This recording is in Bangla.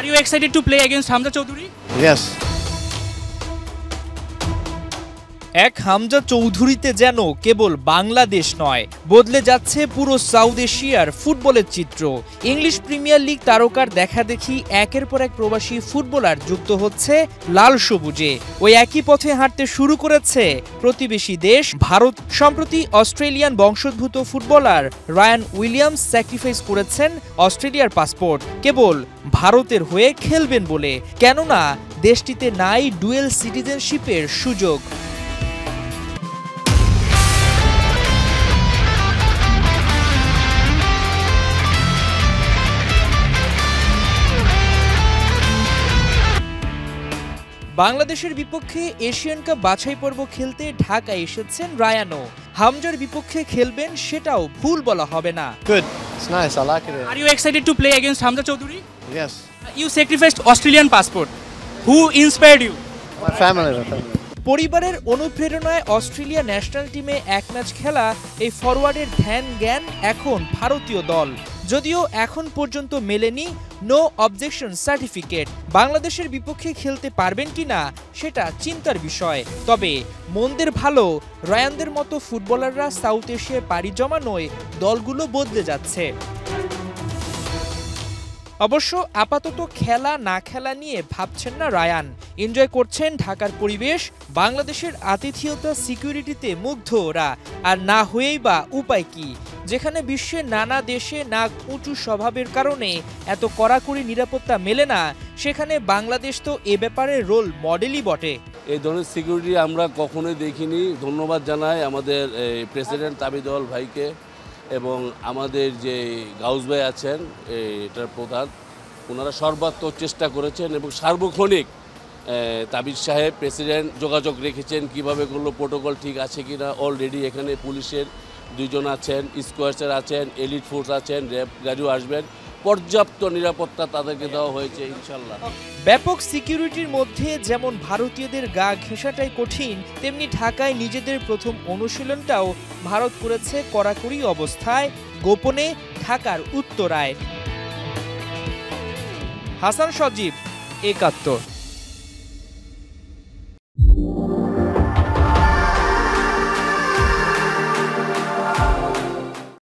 Are you excited to play against Hamza Choudhury? Yes. এক হামজা চৌধুরীতে যেন কেবল বাংলাদেশ নয়, বদলে যাচ্ছে পুরো সাউথ এশিয়ার ফুটবলের চিত্র। ইংলিশ প্রিমিয়ার লিগ তারকার দেখাদেখি একের পর এক প্রবাসী ফুটবলার যুক্ত হচ্ছে লাল সবুজে। ওই একই পথে হাঁটতে শুরু করেছে প্রতিবেশী দেশ ভারত। সম্প্রতি অস্ট্রেলিয়ান বংশোদ্ভূত ফুটবলার রায়ান উইলিয়ামস স্যাক্রিফাইস করেছেন অস্ট্রেলিয়ার পাসপোর্ট কেবল ভারতের হয়ে খেলবেন বলে, কেননা দেশটিতে নাই ডুয়েল সিটিজেনশিপের সুযোগ। বাংলাদেশের বিপক্ষে এশিয়ান কাপ বাছাই পর্ব খেলতে ঢাকায় এসেছেন রায়ানও। হামজার বিপক্ষে খেলবেন সেটাও ভুল বলা হবে না। Good. It's nice. I like it. Are you excited to play against Hamza Choudhury? Yes. You sacrificed Australian passport. Who inspired you? My family. পরিবারের অনুপ্রেরণায় অস্ট্রেলিয়া ন্যাশনাল টিমে এক ম্যাচ খেলা এই ফরওয়ার্ডের ধ্যান জ্ঞান এখন ভারতীয় দল। যদিও এখন পর্যন্ত মেলেনি নো অবজেকশন সার্টিফিকেট। বাংলাদেশের বিপক্ষে খেলতে পারবেন কিনা সেটা চিন্তার বিষয়। তবে মন্দের ভালো, রায়ানদের মতো ফুটবলাররা সাউথ এশিয়ায় পাড়ি জমানোয় দলগুলো বদলে যাচ্ছে। অবশ্য আপাতত খেলা না খেলা নিয়ে ভাবছেন না রায়ান। এনজয় করছেন ঢাকার পরিবেশ, বাংলাদেশের আতিথেয়তা, সিকিউরিটিতে মুগ্ধ ওরা। আর না হয়েই বা উপায় কি, যেখানে বিশ্বের নানা দেশে নাক উঁচু স্বভাবের কারণে এত কড়াকড়ি নিরাপত্তা মেলে না, সেখানে বাংলাদেশ তো এ ব্যাপারে রোল মডেলই বটে। এই ধরনের সিকিউরিটি আমরা কখনোই দেখিনি। ধন্যবাদ জানাই আমাদের প্রেসিডেন্ট তাবিদুল ভাইকে এবং আমাদের যে গাউস ভাই আছেন এটার প্রধান, ওনারা সর্বাত্মক চেষ্টা করেছেন এবং সার্বক্ষণিক তাবিজ সাহেব প্রেসিডেন্ট যোগাযোগ রেখেছেন কিভাবে করলো, প্রোটোকল ঠিক আছে কিনা। অলরেডি এখানে পুলিশের 2 জন আছেন, স্কোয়াডের আছেন, এলিট ফোর্স আছেন, র্যাব গাড়িও আসবেন, পর্যাপ্ত নিরাপত্তা তাদেরকে দেওয়া হয়েছে ইনশাল্লাহ। ব্যাপক সিকিউরিটির মধ্যে যেমন ভারতীয়দের গা ঘেঁষাটাই কঠিন, তেমনি ঢাকায় নিজেদের প্রথম অনুশীলনটাও ভারত করেছে কড়াকড়ি অবস্থায়, গোপনে ঢাকার উত্তরায়। হাসান সজীব, ৭১।